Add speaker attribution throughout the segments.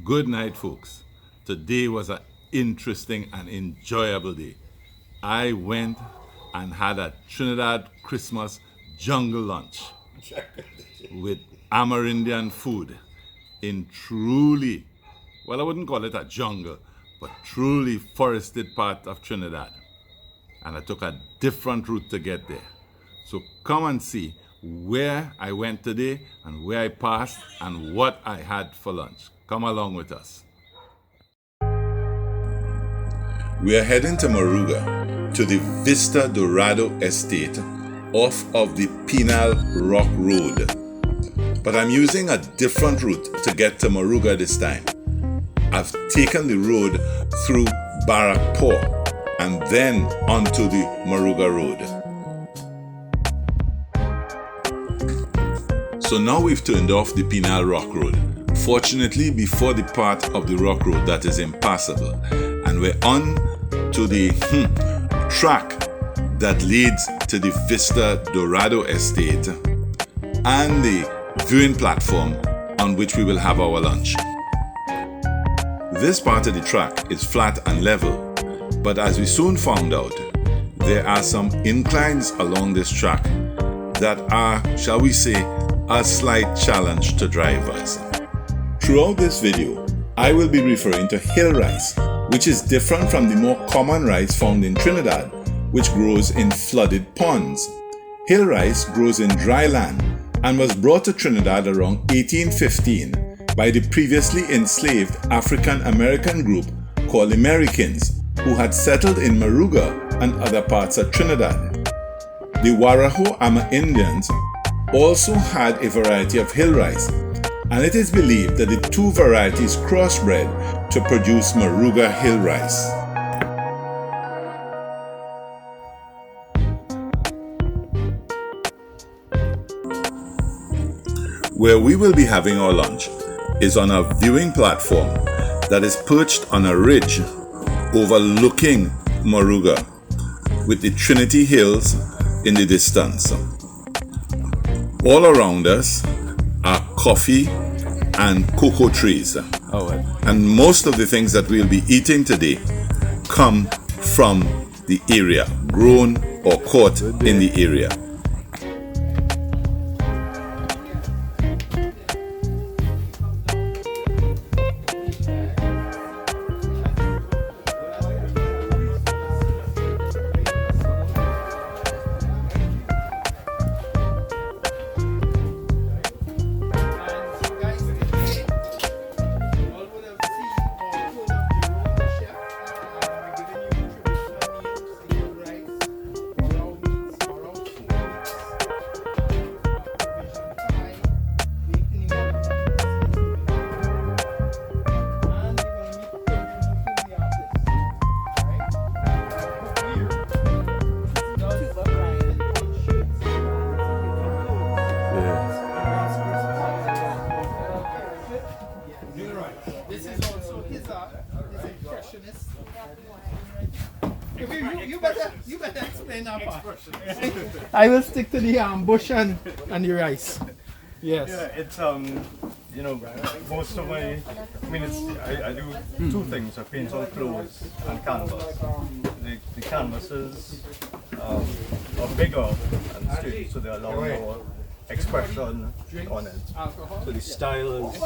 Speaker 1: Good night, folks. Today was an interesting and enjoyable day. I went and had a Trinidad Christmas jungle lunch with Amerindian food in truly, well, I wouldn't call it a jungle, but truly forested part of Trinidad. And I took a different route to get there. So come and see where I went today and where I passed and what I had for lunch. Come along with us. We are heading to Moruga, to the Vista Dorado estate off of the Penal Rock Road. But I'm using a different route to get to Moruga this time. I've taken the road through Warrahoun and then onto the Moruga Road. So now we've turned off the Penal Rock Road, fortunately before the part of the rock road that is impassable, and we're on to the track that leads to the Vista Dorado estate and the viewing platform on which we will have our lunch. This part of the track is flat and level, but as we soon found out, there are some inclines along this track that are, shall we say, a slight challenge to drivers. Throughout this video, I will be referring to hill rice, which is different from the more common rice found in Trinidad, which grows in flooded ponds. Hill rice grows in dry land and was brought to Trinidad around 1815 by the previously enslaved African American group called Americans, who had settled in Moruga and other parts of Trinidad. The Warrahoun Amerindians also had a variety of hill rice, and it is believed that the two varieties crossbred to produce Moruga hill rice. Where we will be having our lunch is on a viewing platform that is perched on a ridge overlooking Moruga, with the Trinity Hills in the distance. All around us are coffee and cocoa trees. And most of the things that we'll be eating today come from the area, grown or caught in the area.
Speaker 2: You better explain that part. I will stick to the bush and the rice. Yes.
Speaker 3: Yeah, it's you know, most of my, I do two things. I paint on clothes and canvas. The canvases are bigger and straight, so they allow more expression on it. So the style is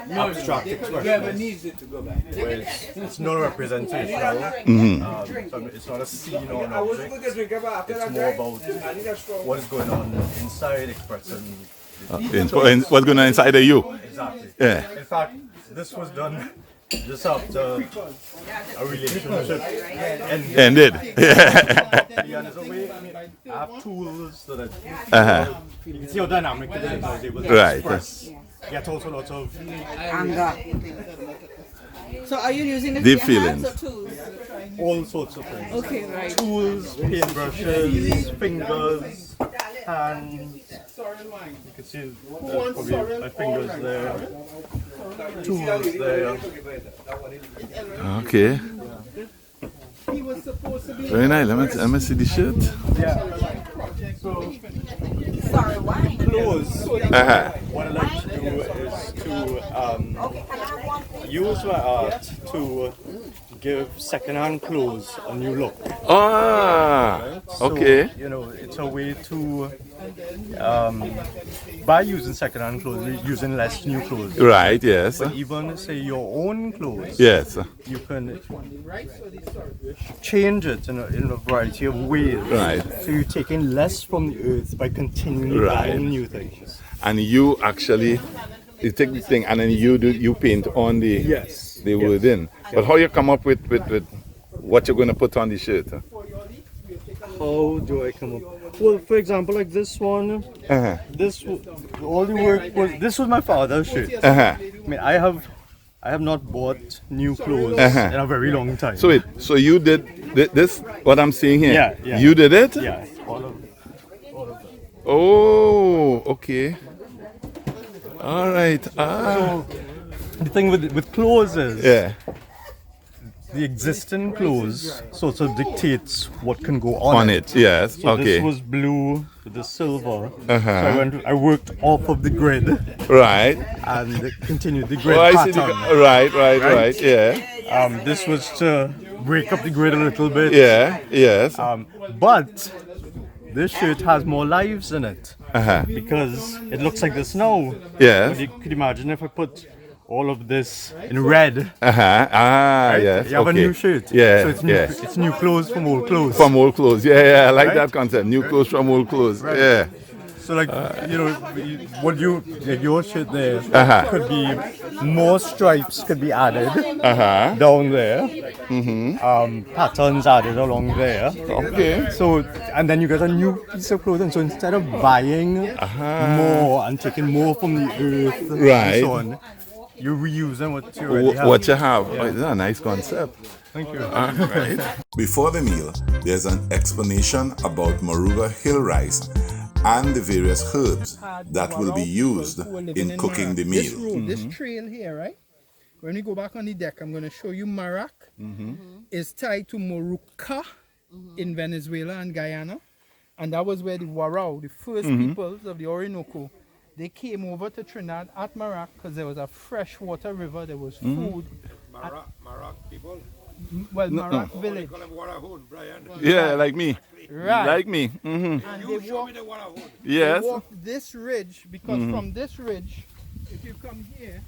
Speaker 3: abstract expression. Where it's not representational. So it's not a scene or an object. It's more about what is going on inside expressing.
Speaker 1: What's going on inside of you?
Speaker 3: Exactly.
Speaker 1: Yeah.
Speaker 3: In fact, this was done just after a relationship
Speaker 1: Ended.
Speaker 3: Yeah, there's a way, I have tools so that you can see how dynamic it is. I was able to express, get also lots of
Speaker 4: anger. So are you using the
Speaker 1: Deep
Speaker 4: hands
Speaker 1: feelings.
Speaker 4: or tools?
Speaker 3: all sorts of things.
Speaker 4: Okay, right.
Speaker 3: Tools, paintbrushes, fingers, hands. You can see probably my fingers there. Tools there.
Speaker 1: Okay. Very nice. Let me see the shirt.
Speaker 3: Yeah. So,
Speaker 4: Sorry, why?
Speaker 3: clothes. What I like to do is to use my art to give second-hand clothes a new look.
Speaker 1: Ah, okay.
Speaker 3: So, you know, it's a way to, by using second-hand clothes, you're using less new clothes.
Speaker 1: Right, yes.
Speaker 3: But even, say, your own clothes,
Speaker 1: Yes.
Speaker 3: you can change it in a variety of ways.
Speaker 1: Right.
Speaker 3: So you're taking less from the earth by continually
Speaker 1: Right.
Speaker 3: buying new things.
Speaker 1: And you actually, you take the thing and then you paint on the the wood in. But how you come up with what you're going to put on the shirt?
Speaker 3: How do I come up? Well, for example, like this one, all the work was, this was my father's shirt. I mean, I have not bought new clothes in a very long time.
Speaker 1: So you did this, what I'm seeing here?
Speaker 3: Yeah.
Speaker 1: You did it?
Speaker 3: Yeah.
Speaker 1: Oh, okay. All right.
Speaker 3: So the thing with clothes is the existing clothes sort of dictates what can go on it.
Speaker 1: Yes.
Speaker 3: So
Speaker 1: Okay.
Speaker 3: this was blue with the silver. So I worked off of the grid
Speaker 1: Right.
Speaker 3: and continued the grid
Speaker 1: Oh, I see.
Speaker 3: pattern.
Speaker 1: Right. Yeah.
Speaker 3: This was to break up the grid a little bit.
Speaker 1: Yeah. Yes.
Speaker 3: But this shirt has more lives in it because it looks like this now.
Speaker 1: Yes.
Speaker 3: But you could imagine if I put all of this in red.
Speaker 1: Yes.
Speaker 3: You have a new shirt.
Speaker 1: Yeah.
Speaker 3: So it's new clothes from old clothes.
Speaker 1: From old clothes. Yeah. I like that concept. New clothes from old clothes.
Speaker 3: Right.
Speaker 1: Yeah.
Speaker 3: So like your shirt there could be more stripes could be added down there. Patterns added along there.
Speaker 1: Okay.
Speaker 3: So and then you get a new piece of clothing. So instead of buying more and taking more from the earth and so on, you're reusing what you already have.
Speaker 1: What you have. Oh, it's a nice concept.
Speaker 3: Thank you.
Speaker 1: Right. Before the meal, there's an explanation about Moruga hill rice and the various herbs that will be used in cooking the
Speaker 2: This
Speaker 1: meal.
Speaker 2: road, this trail here, right? When we go back on the deck, I'm going to show you Marak is tied to Moruga in Venezuela and Guyana. And that was where the Warao, the first peoples of the Orinoco, they came over to Trinidad at Marak because there was a freshwater river, there was food.
Speaker 5: Marak people.
Speaker 2: Well, Marak village.
Speaker 5: Call them Warrahoun, Brian.
Speaker 1: Yeah, like me.
Speaker 2: Right.
Speaker 1: Like me.
Speaker 2: And
Speaker 5: You show me the Warrahoun.
Speaker 1: Yes.
Speaker 2: they walked this ridge because from this ridge, if you come here,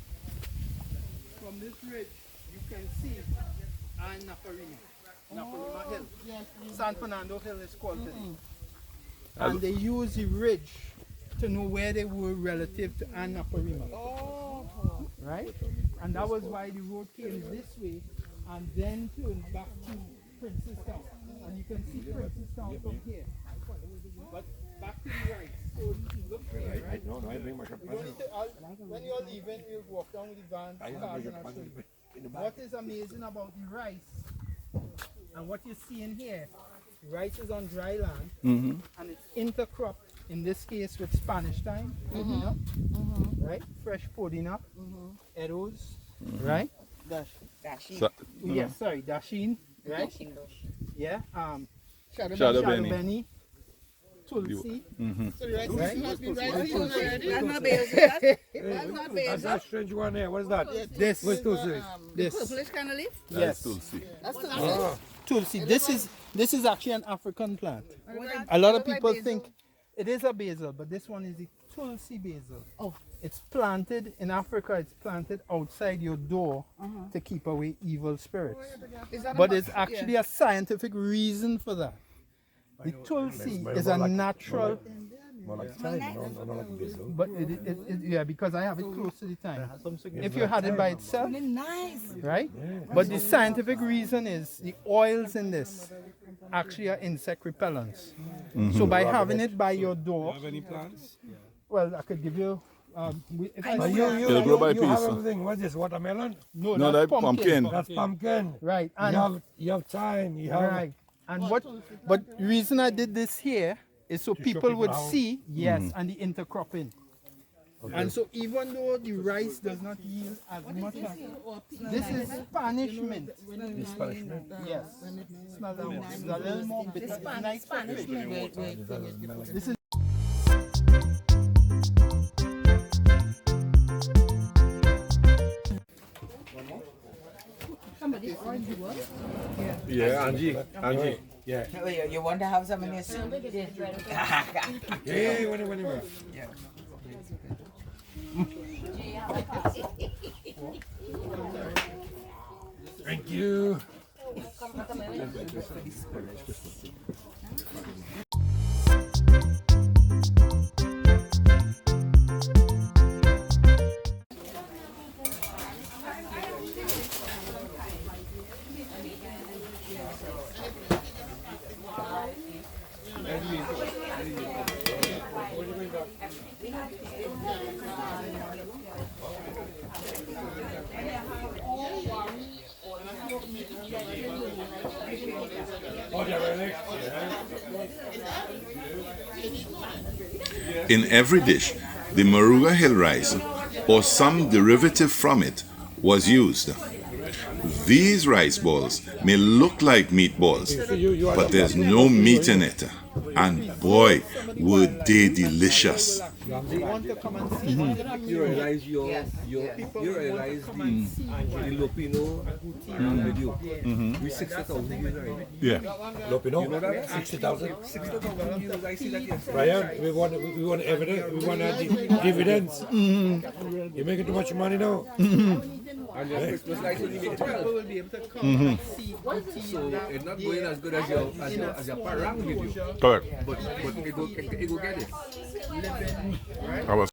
Speaker 2: from this ridge, you can see Naparima Hill. San Fernando Hill is called today. And they use the ridge to know where they were relative to Naparima. Right? And that was why the road came this way and then turned back to Princestown. And you can see Princestown from here. But back to the right. So you look here, right?
Speaker 5: No, I bring my cup.
Speaker 2: When you're leaving, we'll walk down with the van, cars, and I'll show you. What is amazing about the rice, and what you're seeing here, the rice is on dry land, and it's intercropped, in this case with Spanish thyme, Podina, right? Fresh Podina, Eros, right? Yes, sorry, Dashin, right? Yeah,
Speaker 1: Shadow Benny.
Speaker 2: Benny, Tulsi,
Speaker 4: So the rice must be rising already.
Speaker 6: That's not basil. That's not
Speaker 5: That's
Speaker 6: basil.
Speaker 5: that strange one there. What is that?
Speaker 2: this,
Speaker 5: What's Tulsi?
Speaker 2: this,
Speaker 6: Purplish kind of leaf.
Speaker 2: yes,
Speaker 1: Tulsi.
Speaker 6: That's the
Speaker 2: Tulsi. This is actually an African plant.
Speaker 6: What
Speaker 2: A lot of
Speaker 6: look like
Speaker 2: people
Speaker 6: basil?
Speaker 2: think it is a basil, but this one is the Tulsi basil.
Speaker 6: Oh.
Speaker 2: It's planted in Africa. It's planted outside your door to keep away evil spirits.
Speaker 6: Is that a
Speaker 2: But
Speaker 6: mu-
Speaker 2: there's actually a scientific reason for that. The Tulsi is a natural,
Speaker 5: More like thyme, no like basil.
Speaker 2: but yeah, because I have it close to the time. If you had it by itself,
Speaker 6: Nice.
Speaker 2: right? But the scientific reason is the oils in this actually are insect repellents. So by having it by your door,
Speaker 5: Have any plants?
Speaker 2: well, I could give you. If I
Speaker 1: It'll grow by
Speaker 5: You have
Speaker 1: piece.
Speaker 5: everything. What's this? Watermelon?
Speaker 2: no,
Speaker 1: No,
Speaker 2: that's
Speaker 1: that pumpkin.
Speaker 5: That's pumpkin.
Speaker 2: Right, and
Speaker 5: You have thyme. You have.
Speaker 2: right, and what? But the reason I did this here is so people would
Speaker 5: how-
Speaker 2: see, yes, and the intercropping. And so even though the rice does not yield as much as this is Spanish mint.
Speaker 5: Spanish mint.
Speaker 2: Yes. Smell that one. It's a little more bitter. It's nice for fish. This is
Speaker 5: Yeah, Angie. Yeah.
Speaker 4: Wait, you want to have some in your soup?
Speaker 5: Yeah, whenever.
Speaker 4: Yeah.
Speaker 5: Thank you.
Speaker 1: In every dish, the Moruga hill rice or some derivative from it was used. These rice balls may look like meatballs, but there's no meat in it. And boy, were they delicious.
Speaker 2: They want to come and see.
Speaker 7: You realize you realize the Lupino video. We 60,000 views already.
Speaker 1: Yeah.
Speaker 5: Lopino,
Speaker 7: You know that?
Speaker 5: 60,000.
Speaker 7: 60,000 views. I see that yesterday.
Speaker 5: Brian, we want evidence. We want dividends. You're making too much money now.
Speaker 7: And your Christmas lights only make 12.
Speaker 2: People will be able to come and see.
Speaker 7: So it's not going as good as your parang video.
Speaker 1: Correct.
Speaker 7: But it go get it.
Speaker 1: I was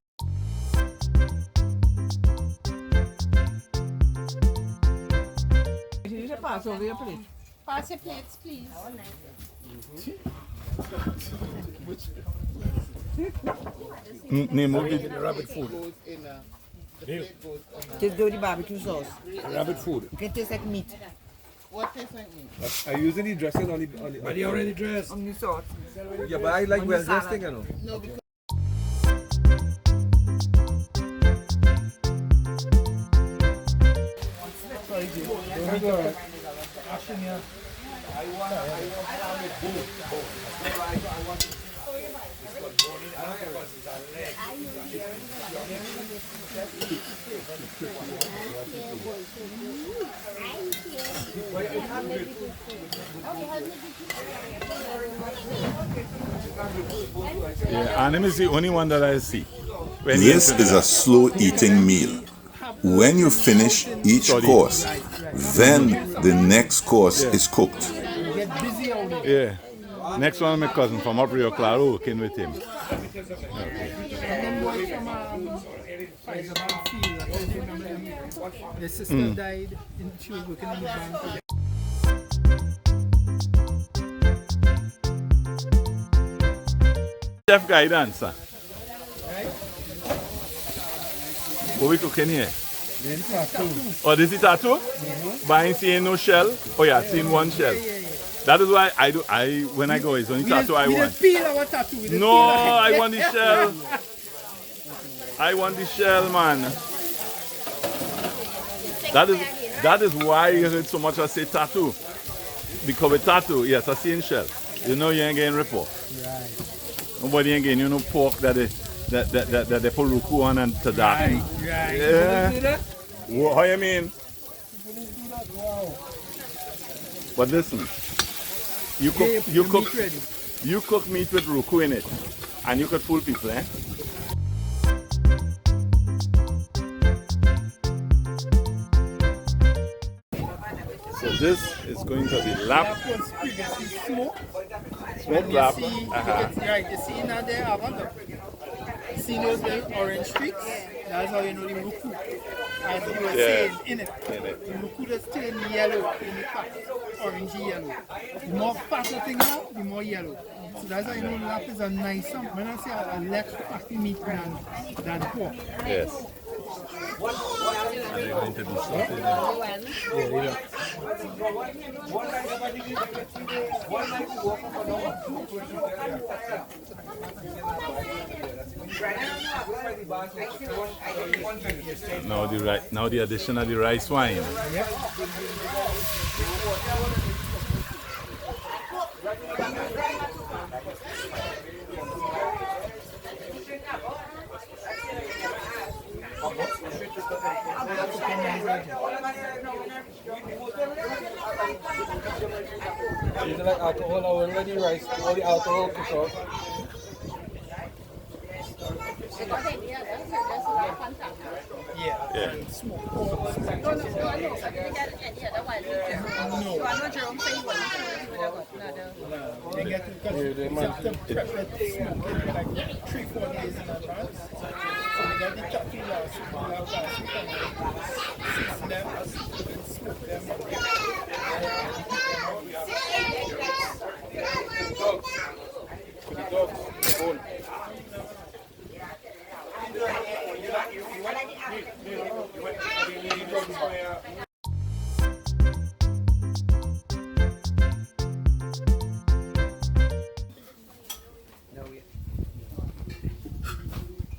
Speaker 4: You should pass over your plate.
Speaker 6: Pass your plates, please.
Speaker 1: name of
Speaker 5: The rabbit food.
Speaker 4: Just do the barbecue sauce.
Speaker 5: Rabbit food.
Speaker 4: It can taste like meat.
Speaker 2: What tastes like meat?
Speaker 7: I usually dressing on
Speaker 5: But he already dressed.
Speaker 4: On the sauce.
Speaker 7: Yeah, but I like
Speaker 4: On the
Speaker 7: well dressed
Speaker 4: salad.
Speaker 7: thing, you know.
Speaker 2: No, because
Speaker 1: Yeah, and is the only one that I see.
Speaker 8: This is a slow eating meal. When you finish each course, then the next course is cooked.
Speaker 2: get busy out there.
Speaker 1: Yeah. Next one, my cousin from up Rio Claro working with him.
Speaker 2: And then boy from field. The sister died and she was working in the bank.
Speaker 1: Chef guidance, sir. What we cooking here? Oh, this is tattoo? But I ain't seeing no shell. Oh yeah, seen one shell. That is why when I go, it's only tattoo I
Speaker 2: We
Speaker 1: want.
Speaker 2: didn't peel our tattoo. We didn't
Speaker 1: No,
Speaker 2: peel our-
Speaker 1: I want the shell. I want the shell, man. That is why you heard so much I say tattoo. Because with tattoo, yes, I see in shell. You know you ain't getting rip off. Right. Nobody ain't getting pork that they put ruku on and to that.
Speaker 2: Right.
Speaker 1: Yeah. How you mean? But listen, you cook meat with ruku in it, and you could fool people, eh? So this is going to be lap.
Speaker 2: That was previously smoke.
Speaker 1: Smoke
Speaker 2: You
Speaker 1: lap.
Speaker 2: see, right, you see now there, I want to see those little orange streaks. That's how you know the ruku. As you were saying, in it. The ruku just turn yellow in the fat, orangey yellow. The more fat the thing out, the more yellow. So that's how you know lap is a nicer, when I say a less fatty meat than pork.
Speaker 1: Yes. And they're going to do something. Now the addition of the rice wine.
Speaker 7: It's like alcohol when the rice, all the alcohol cook off.
Speaker 2: Yeah.
Speaker 1: Yeah.
Speaker 2: And smoke. They get to, because they have to prep it, smoke it like 3-4 days in advance. So they get the tortillas, season them, and smoke them.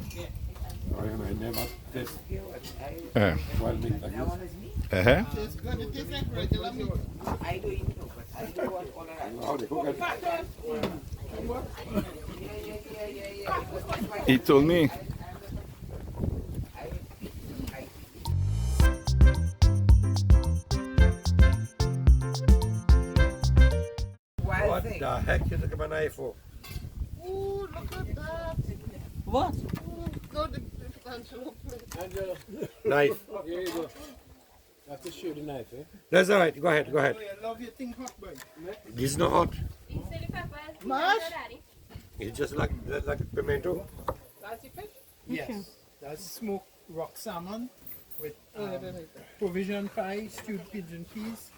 Speaker 5: I never taste
Speaker 1: Uh,
Speaker 5: wild meat like this.
Speaker 1: uh-huh.
Speaker 4: It's good. It tastes like regular meat.
Speaker 5: How they cook it?
Speaker 1: He told me.
Speaker 5: What the heck you took my knife for?
Speaker 4: Ooh, look at that.
Speaker 6: What?
Speaker 4: No, the Angelo.
Speaker 5: Knife.
Speaker 7: Here you go. I have to shoot the knife, eh?
Speaker 5: That's all right. Go ahead. Go ahead.
Speaker 2: I love your thing hot, boy.
Speaker 5: This is not hot.
Speaker 4: Mash?
Speaker 5: It's just like pimento.
Speaker 2: Yes. That's smoked rock salmon with provision pie, stewed pigeon peas,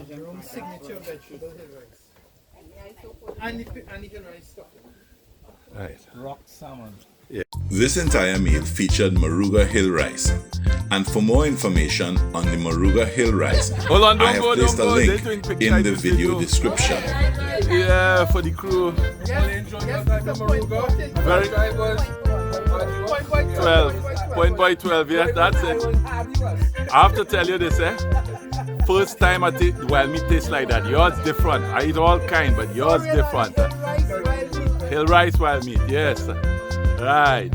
Speaker 2: Jerome's signature vegetable hill rice. And the hill rice stuffing.
Speaker 1: Right.
Speaker 7: Rock salmon.
Speaker 8: This entire meal featured Moruga hill rice. And for more information on the Moruga hill rice,
Speaker 1: Hold on,
Speaker 8: I
Speaker 1: don't
Speaker 8: have
Speaker 1: go,
Speaker 8: placed a
Speaker 1: don't go.
Speaker 8: link
Speaker 1: They're doing quick
Speaker 8: in the
Speaker 1: types
Speaker 8: video
Speaker 1: too.
Speaker 8: description.
Speaker 1: Yeah, for the crew. Very 12. Point by 12, yeah, that's it. I have to tell you this, eh? First time I take wild meat tastes like that. Yours different. I eat all kind, but yours different. Hill rice wild meat, yes. Right.